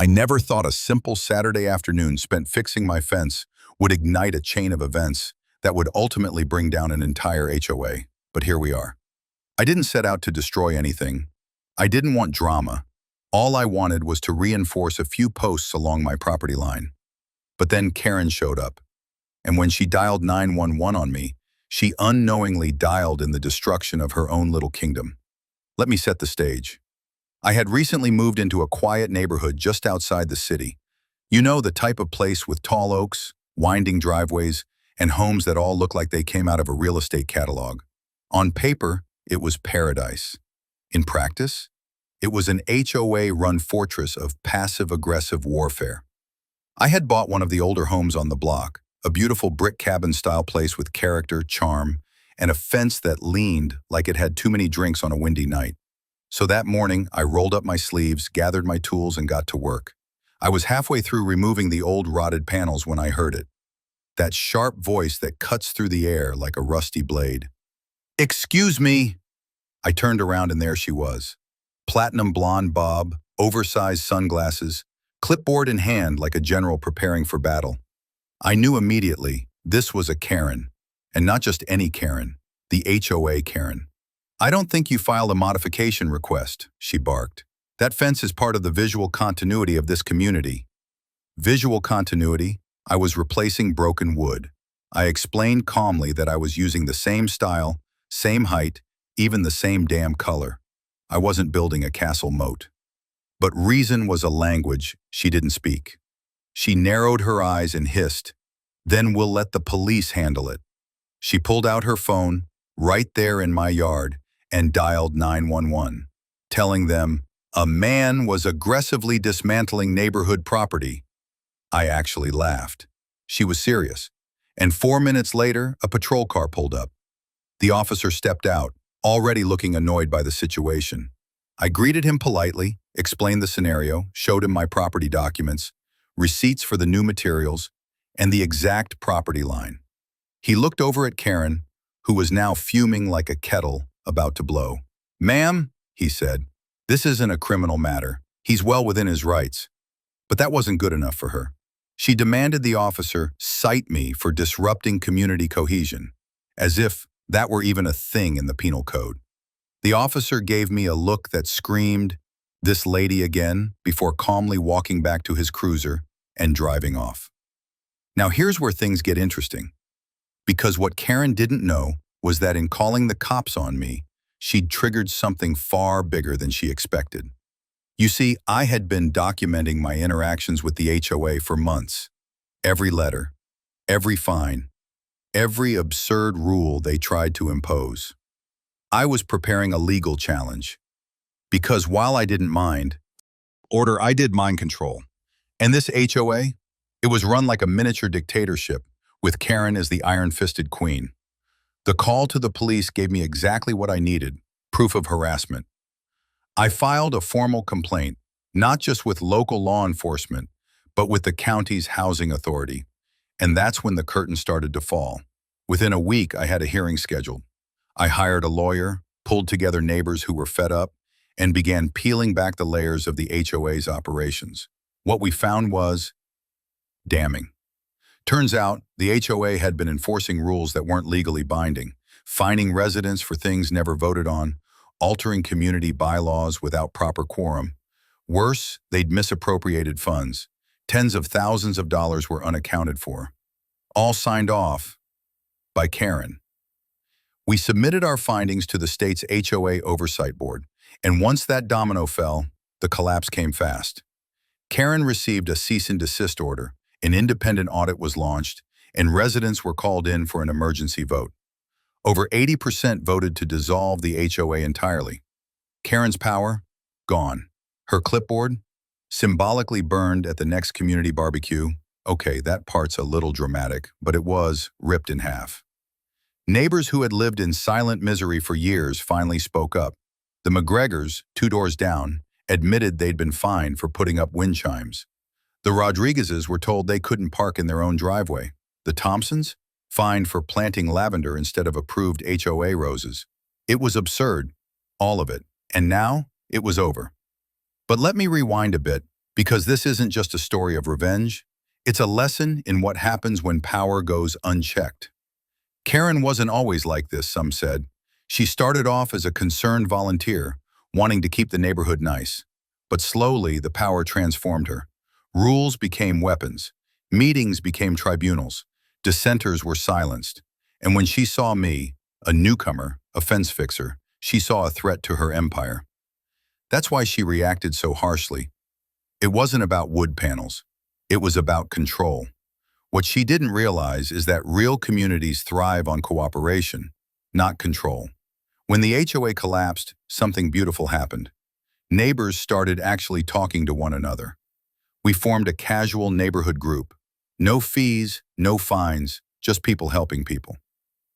I never thought a simple Saturday afternoon spent fixing my fence would ignite a chain of events that would ultimately bring down an entire HOA. But here we are. I didn't set out to destroy anything. I didn't want drama. All I wanted was to reinforce a few posts along my property line. But then Karen showed up. And when she dialed 911 on me, she unknowingly dialed in the destruction of her own little kingdom. Let me set the stage. I had recently moved into a quiet neighborhood just outside the city. You know, the type of place with tall oaks, winding driveways, and homes that all look like they came out of a real estate catalog. On paper, it was paradise. In practice, it was an HOA-run fortress of passive-aggressive warfare. I had bought one of the older homes on the block, a beautiful brick cabin-style place with character, charm, and a fence that leaned like it had too many drinks on a windy night. So that morning, I rolled up my sleeves, gathered my tools, and got to work. I was halfway through removing the old rotted panels when I heard it. That sharp voice that cuts through the air like a rusty blade. "Excuse me!" I turned around and there she was. Platinum blonde bob, oversized sunglasses, clipboard in hand like a general preparing for battle. I knew immediately this was a Karen, and not just any Karen, the HOA Karen. "I don't think you filed a modification request," she barked. "That fence is part of the visual continuity of this community." Visual continuity? I was replacing broken wood. I explained calmly that I was using the same style, same height, even the same damn color. I wasn't building a castle moat. But reason was a language she didn't speak. She narrowed her eyes and hissed, "Then we'll let the police handle it." She pulled out her phone, right there in my yard, and dialed 911, telling them a man was aggressively dismantling neighborhood property. I actually laughed. She was serious. And 4 minutes later, a patrol car pulled up. The officer stepped out, already looking annoyed by the situation. I greeted him politely, explained the scenario, showed him my property documents, receipts for the new materials, and the exact property line. He looked over at Karen, who was now fuming like a kettle about to blow. "Ma'am," he said, "this isn't a criminal matter. He's well within his rights." But that wasn't good enough for her. She demanded the officer cite me for disrupting community cohesion, as if that were even a thing in the penal code. The officer gave me a look that screamed, "This lady again," before calmly walking back to his cruiser and driving off. Now here's where things get interesting. Because what Karen didn't know was that in calling the cops on me, she'd triggered something far bigger than she expected. You see, I had been documenting my interactions with the HOA for months. Every letter, every fine, every absurd rule they tried to impose. I was preparing a legal challenge. Because while I didn't mind, I did mind control. And this HOA, it was run like a miniature dictatorship, with Karen as the iron-fisted queen. The call to the police gave me exactly what I needed, proof of harassment. I filed a formal complaint, not just with local law enforcement, but with the county's housing authority. And that's when the curtain started to fall. Within a week, I had a hearing scheduled. I hired a lawyer, pulled together neighbors who were fed up, and began peeling back the layers of the HOA's operations. What we found was damning. Turns out, the HOA had been enforcing rules that weren't legally binding, fining residents for things never voted on, altering community bylaws without proper quorum. Worse, they'd misappropriated funds. Tens of thousands of dollars were unaccounted for. All signed off by Karen. We submitted our findings to the state's HOA Oversight Board, and once that domino fell, the collapse came fast. Karen received a cease and desist order, an independent audit was launched, and residents were called in for an emergency vote. Over 80% voted to dissolve the HOA entirely. Karen's power? Gone. Her clipboard? Symbolically burned at the next community barbecue. Okay, that part's a little dramatic, but it was ripped in half. Neighbors who had lived in silent misery for years finally spoke up. The McGregors, 2 doors down, admitted they'd been fined for putting up wind chimes. The Rodriguezes were told they couldn't park in their own driveway. The Thompsons? Fined for planting lavender instead of approved HOA roses. It was absurd, all of it, and now it was over. But let me rewind a bit, Because this isn't just a story of revenge, it's a lesson in what happens when power goes unchecked. Karen wasn't always like this, some said. She started off as a concerned volunteer, wanting to keep the neighborhood nice. But slowly, the power transformed her. Rules became weapons. Meetings became tribunals. Dissenters were silenced. And when she saw me, a newcomer, a fence fixer, she saw a threat to her empire. That's why she reacted so harshly. It wasn't about wood panels. It was about control. What she didn't realize is that real communities thrive on cooperation, not control. When the HOA collapsed, something beautiful happened. Neighbors started actually talking to one another. We formed a casual neighborhood group. No fees, no fines, just people helping people.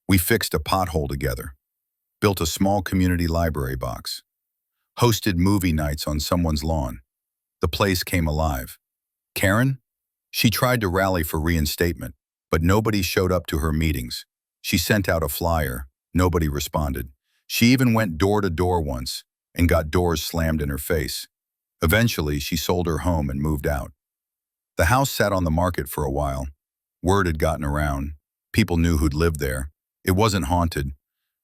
We fixed a pothole together, built a small community library box, hosted movie nights on someone's lawn. The place came alive. Karen? She tried to rally for reinstatement, but nobody showed up to her meetings. She sent out a flyer. Nobody responded. She even went door to door once and got doors slammed in her face. Eventually, she sold her home and moved out. The house sat on the market for a while. Word had gotten around. People knew who'd lived there. It wasn't haunted,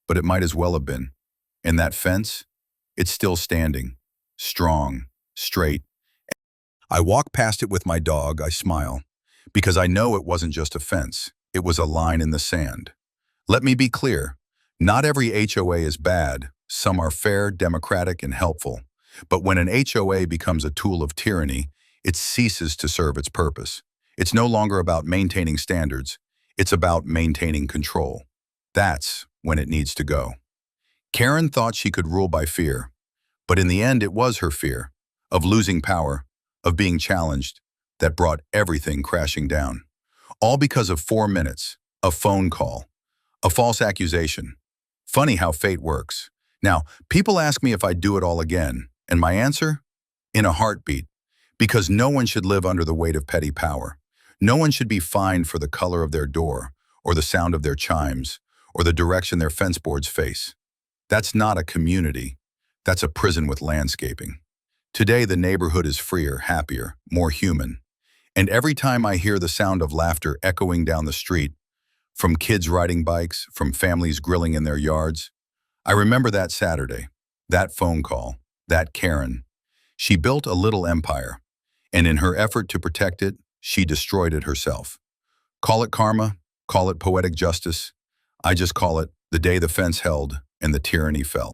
but it might as well have been. And that fence? It's still standing. Strong, straight. I walk past it with my dog, I smile, because I know it wasn't just a fence. It was a line in the sand. Let me be clear. Not every HOA is bad. Some are fair, democratic, and helpful. But when an HOA becomes a tool of tyranny, it ceases to serve its purpose. It's no longer about maintaining standards. It's about maintaining control. That's when it needs to go. Karen thought she could rule by fear, but in the end it was her fear of losing power, of being challenged, that brought everything crashing down. All because of 4 minutes, a phone call, a false accusation. Funny how fate works. Now, people ask me if I'd do it all again, and my answer? In a heartbeat. Because no one should live under the weight of petty power. No one should be fined for the color of their door, or the sound of their chimes, or the direction their fence boards face. That's not a community. That's a prison with landscaping. Today, the neighborhood is freer, happier, more human. And every time I hear the sound of laughter echoing down the street, from kids riding bikes, from families grilling in their yards, I remember that Saturday, that phone call, that Karen. She built a little empire, and in her effort to protect it, she destroyed it herself. Call it karma, call it poetic justice. I just call it the day the fence held and the tyranny fell.